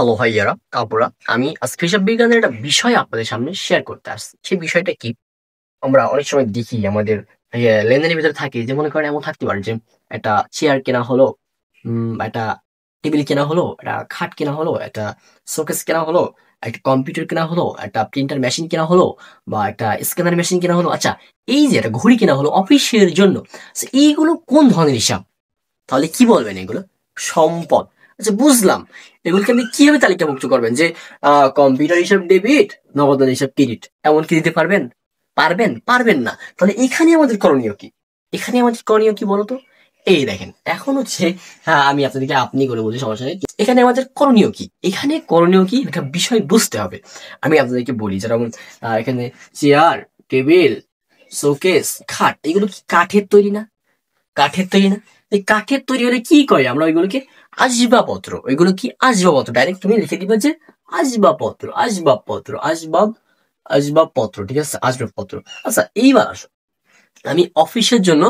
Hello ভাইয়ারা, আপুরা। আমি আজকে হিসাব বিজ্ঞানের একটা বিষয় আপনাদের সামনে শেয়ার করতে আসছি। সেই বিষয়টা কি? আমরা অনেক সময় দেখি আমাদের লেনদেনের ভিতরে থাকে যে, মনে করেন এমন থাকতে পারে যে একটা চেয়ার কেনা হলো, একটা টেবিল কেনা হলো, একটা খাট কেনা হলো, একটা শোকেস কেনা হলো, একটা কম্পিউটার কেনা হলো, একটা প্রিন্টার মেশিন কেনা হলো, বা একটা স্ক্যানার মেশিন কেনা হলো। আচ্ছা, এই যে একটা ঘড়ি কেনা হলো অফিসের জন্য, so এইগুলো কোন ধরনের হিসাব? তাহলে কি বলবেন এগুলো? সম্পদ। আচ্ছা, বুঝলাম। এগুলোকে আপনি কিভাবে তালিকাভুক্ত করবেন যে কম্পিউটার হিসাব ডেবিট, নগদ হিসাব ক্রেডিট, এমন কি দিতে পারবেন? পারবেন? পারবেন না। তাহলে এখানে আমাদের করণীয় কি? এখানে আমাদের করণীয় কি বলতো? এই দেখেন, এখন হচ্ছে, হ্যাঁ, আমি আপনাদেরকে আপনি করে বলছি, সমস্যা নেই। এখানে আমাদের করণীয় কি? এখানে করণীয় কি একটা বিষয় বুঝতে হবে। আমি আপনাদেরকে বলি, যেমন এখানে চেয়ার, টেবিল, শোকেস, খাট, এগুলো কি কাঠের তৈরি না? কাঠের তৈরি না? এই কাঠের তৈরি হলে কি কয় আমরা ওইগুলোকে? আসবাবপত্র। ওইগুলো কি? আসবাবপত্র। ডাইরেক্ট তুমি লিখে দিবা যে আসবাবপত্র, আসবাবপত্র, আসবাবপত্র, ঠিক আছে, আসবাবপত্র। আচ্ছা, এইবার আসো, আমি অফিসের জন্য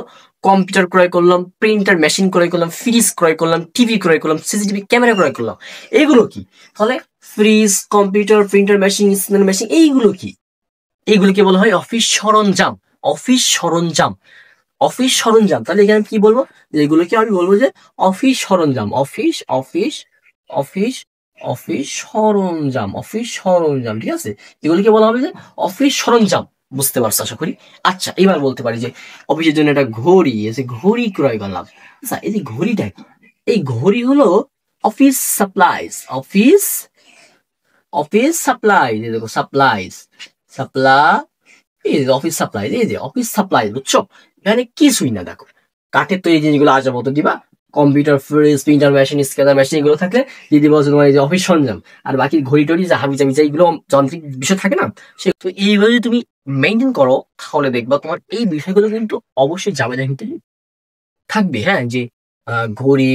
কম্পিউটার ক্রয় করলাম, প্রিন্টার মেশিন ক্রয় করলাম, ফ্রিজ ক্রয় করলাম, টিভি ক্রয় করলাম, সিসিটিভি ক্যামেরা ক্রয় করলাম। এগুলো কি? তাহলে fridge, computer, printer machine, scanner machine, এইগুলো কি? এইগুলোকে বলা হয় অফিস সরঞ্জাম। অফিস সরঞ্জাম। অফিস সরঞ্জাম। তাহলে এখানে কি বলবো? যে এগুলোকে আমি বলবো যে অফিস সরঞ্জাম। অফিস, অফিস, অফিস, অফিস সরঞ্জাম, অফিস সরঞ্জাম, ঠিক আছে? এগুলোকে বলা হবে যে অফিস সরঞ্জাম। বুঝতে পারছো আশা করি। আচ্ছা, এবার বলতে পারি যে অফিসের জন্য একটা ঘড়ি আছে, ঘড়ি ক্রয় করলাম। আচ্ছা, এই যে ঘড়িটা কি? এই ঘড়ি হলো office supplies. Office, office supplies, এই দেখো, সাপ্লাইজ, সাপ্লাই, এই যে অফিস সাপ্লাই, এই যে অফিস সাপ্লাই, বুঝছো? এখানে কিছুই না, দেখো, কাঠের তৈরি জিনিসগুলো আজ মতো দিবা। Computer, fridge, printer machine, scanner machine, এগুলো থাকলে দিয়ে দিবা হচ্ছে তোমার এই যে অফিস সরঞ্জাম। আর বাকি ঘড়ি টড়ি যা হাবি জাবি এইগুলো যান্ত্রিক বিষয় থাকে না, সে তো এইভাবে যদি তুমি মেনটেন করো, তাহলে দেখবা তোমার এই বিষয়গুলো কিন্তু অবশ্যই যাবে না, কিন্তু থাকবে। হ্যাঁ, যে ঘড়ি,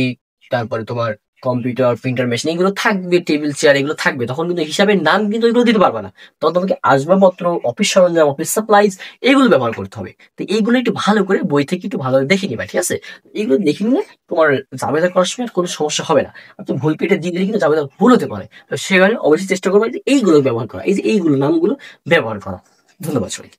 তারপরে তোমার কম্পিউটার, প্রিন্টার মেশিন, এগুলো থাকবে, টেবিল চেয়ার, এগুলো থাকবে। তখন কিন্তু হিসাবের নাম কিন্তু এগুলো দিতে পারবে না। তখন তোমাকে আসবাবপত্র, অফিস সরঞ্জাম, অফিস সাপ্লাইজ, এগুলো ব্যবহার করতে হবে। তো এইগুলো একটু ভালো করে বই থেকে একটু ভালো দেখে নিবা, ঠিক আছে? এগুলো দেখে নিলে তোমার জাবেদা করার সময় আর কোনো সমস্যা হবে না। আর তুমি ভুল পেটে দিয়ে দিলে কিন্তু জাবেদা ভুল হতে পারে। তো সেখানে অবশ্যই চেষ্টা করবে যে এইগুলো ব্যবহার করা, এই যে এইগুলো নামগুলো ব্যবহার করা। ধন্যবাদ সবাই।